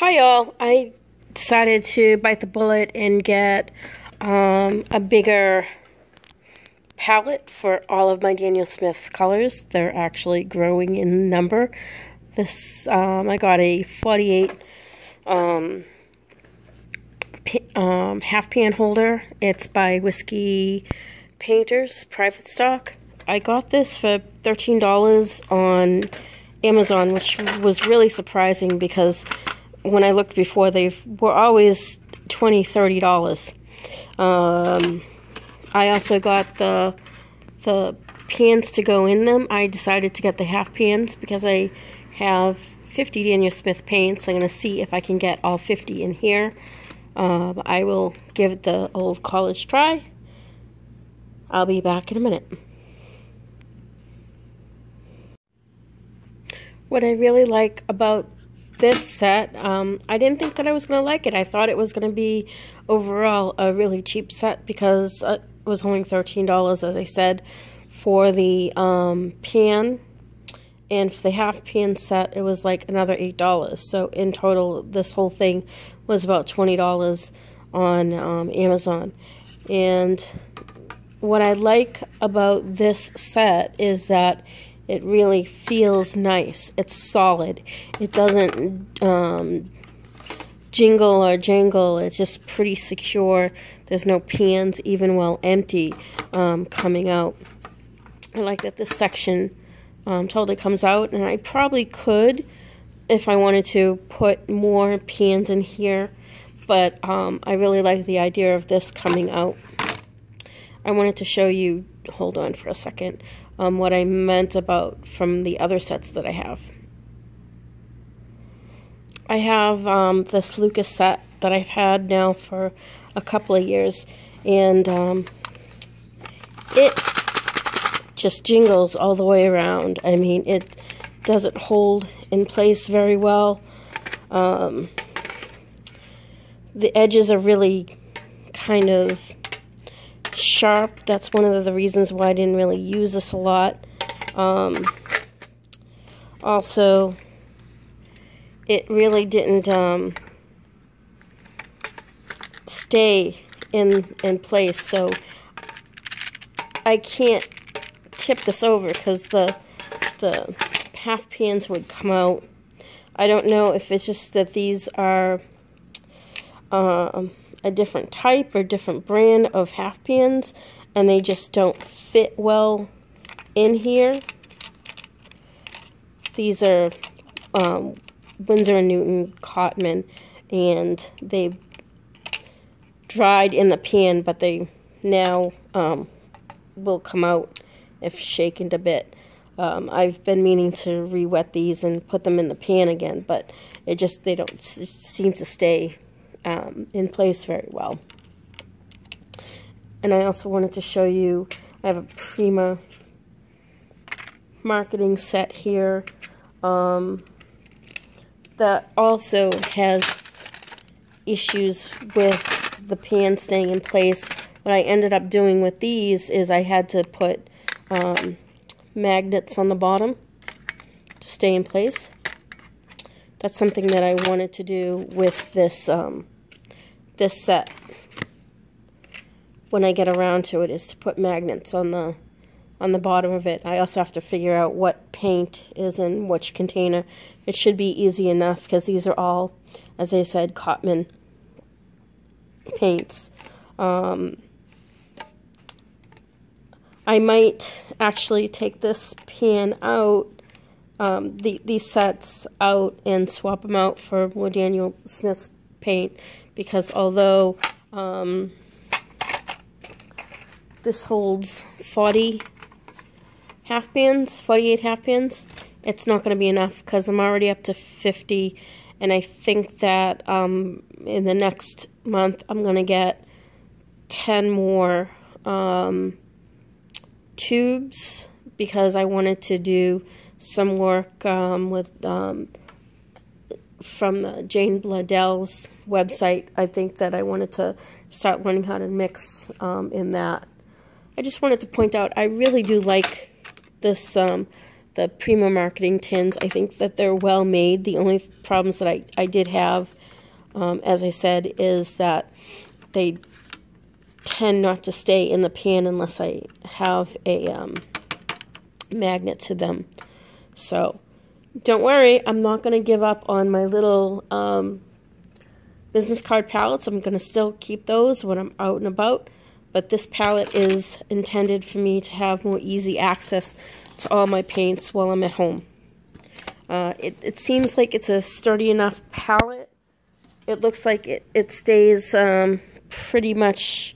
Hi y'all, I decided to bite the bullet and get a bigger palette for all of my Daniel Smith colors. They're actually growing in number. This, I got a 48 half-pan holder. It's by Whiskey Painters, private stock. I got this for $13 on Amazon, which was really surprising because when I looked before, they were always $20, $30. I also got the pans to go in them. I decided to get the half pans because I have 50 Daniel Smith paints. I'm going to see if I can get all 50 in here. I will give it the old college try. I'll be back in a minute. What I really like about this set, I didn't think that I was going to like it. I thought it was going to be overall a really cheap set because it was only $13, as I said, for the pan. And for the half pan set, it was like another $8. So in total, this whole thing was about $20 on Amazon. And what I like about this set is that it really feels nice. It's solid. It doesn't jingle or jangle. It's just pretty secure. There's no pans, even while empty, coming out. I like that this section totally comes out, and I probably could, if I wanted to, put more pans in here, but I really like the idea of this coming out. I wanted to show you, hold on for a second, what I meant about from the other sets that I have. I have this Lucas set that I've had now for a couple of years, and it just jingles all the way around. I mean, it doesn't hold in place very well. The edges are really kind of sharp. That's one of the reasons why I didn't really use this a lot. Also, it really didn't stay in place, so I can't tip this over because the half pans would come out. I don't know if it's just that these are a different type or different brand of half pans, and they just don't fit well in here. These are Winsor & Newton Cotman, and they dried in the pan, but they now will come out if shaken a bit. I've been meaning to re-wet these and put them in the pan again, but they don't seem to stay in place very well. And I also wanted to show you, I have a Prima marketing set here that also has issues with the pan staying in place. What I ended up doing with these is I had to put magnets on the bottom to stay in place. That's something that I wanted to do with this this set when I get around to it, is to put magnets on the bottom of it. I also have to figure out what paint is in which container. It should be easy enough because these are all, as I said, Cotman paints. I might actually take this pan out, these sets out, and swap them out for more Daniel Smith paint, because although this holds 48 half pans, it's not going to be enough because I'm already up to 50, and I think that in the next month I'm going to get 10 more tubes, because I wanted to do some work with from the Jane Bladell's website. I think that I wanted to start learning how to mix in that. I just wanted to point out, I really do like this the Primo Marketing tins. I think that they're well made. The only problems that I did have, as I said, is that they tend not to stay in the pan unless I have a magnet to them. So don't worry, I'm not going to give up on my little business card palettes. I'm going to still keep those when I'm out and about, but this palette is intended for me to have more easy access to all my paints while I'm at home. It seems like it's a sturdy enough palette. It looks like it stays pretty much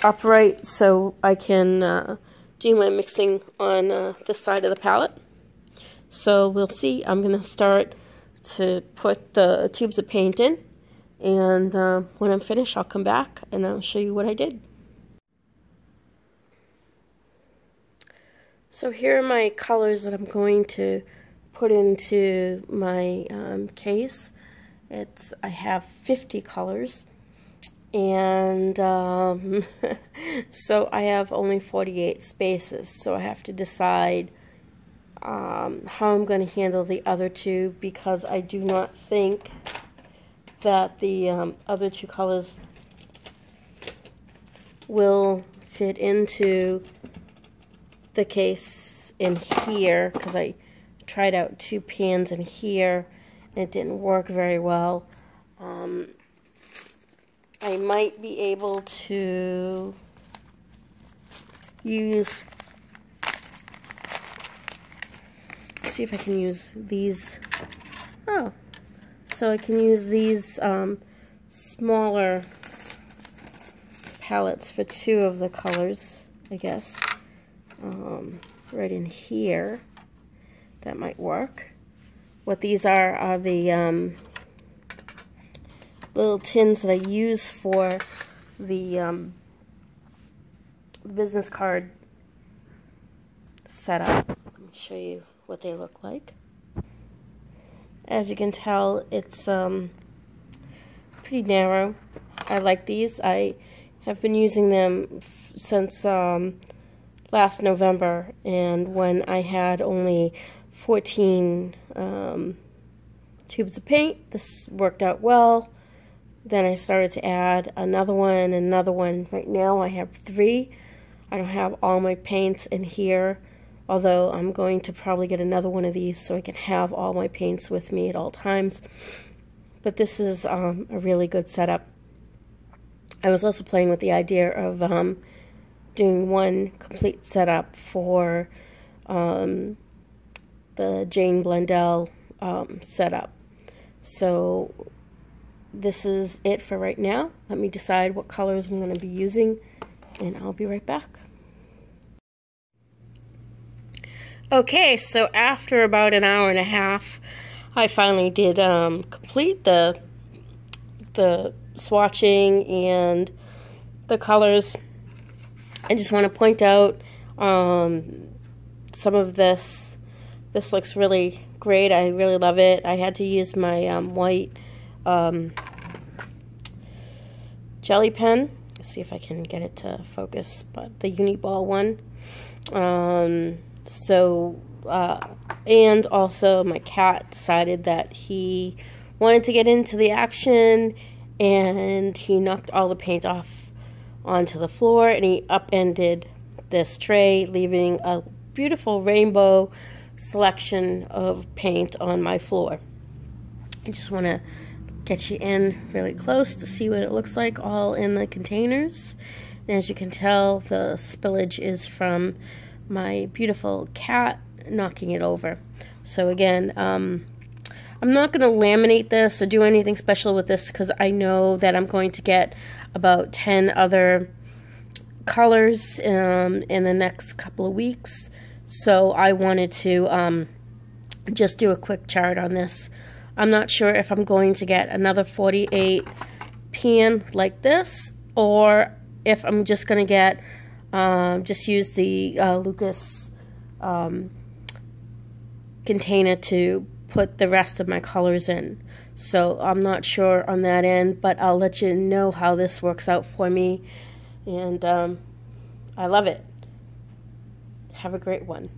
upright, so I can do my mixing on this side of the palette. So we'll see. I'm going to start to put the tubes of paint in, and when I'm finished I'll come back and I'll show you what I did. So here are my colors that I'm going to put into my case. I have 50 colors, and so I have only 48 spaces, so I have to decide how I'm going to handle the other two, because I do not think that the other two colors will fit into the case in here, because I tried out 2 pans in here and it didn't work very well. I might be able to use, see if I can use these. Oh, so I can use these smaller palettes for 2 of the colors, I guess. Right in here, that might work. What these are the little tins that I use for the business card setup. Let me show you what they look like. As you can tell, it's pretty narrow. I like these. I have been using them since last November, and when I had only 14 tubes of paint, this worked out well. Then I started to add another one and another one. Right now I have 3. I don't have all my paints in here, although I'm going to probably get another one of these so I can have all my paints with me at all times. But this is a really good setup. I was also playing with the idea of doing one complete setup for the Jane Blundell setup. So this is it for right now. Let me decide what colors I'm going to be using, and I'll be right back. Okay, so after about an hour and a half, I finally did complete the swatching and the colors. I just want to point out some of this. This looks really great. I really love it. I had to use my white jelly pen. Let's see if I can get it to focus, but the Uniball one. And also my cat decided that he wanted to get into the action, and he knocked all the paint off onto the floor, and he upended this tray, leaving a beautiful rainbow selection of paint on my floor. I just want to get you in really close to see what it looks like all in the containers. And as you can tell, the spillage is from my beautiful cat knocking it over. So again, I'm not going to laminate this or do anything special with this, because I know that I'm going to get about 10 other colors in the next couple of weeks. So I wanted to just do a quick chart on this. I'm not sure if I'm going to get another 48 pan like this, or if I'm just going to get just use the Lucas container to put the rest of my colors in. So I'm not sure on that end, but I'll let you know how this works out for me. And I love it. Have a great one.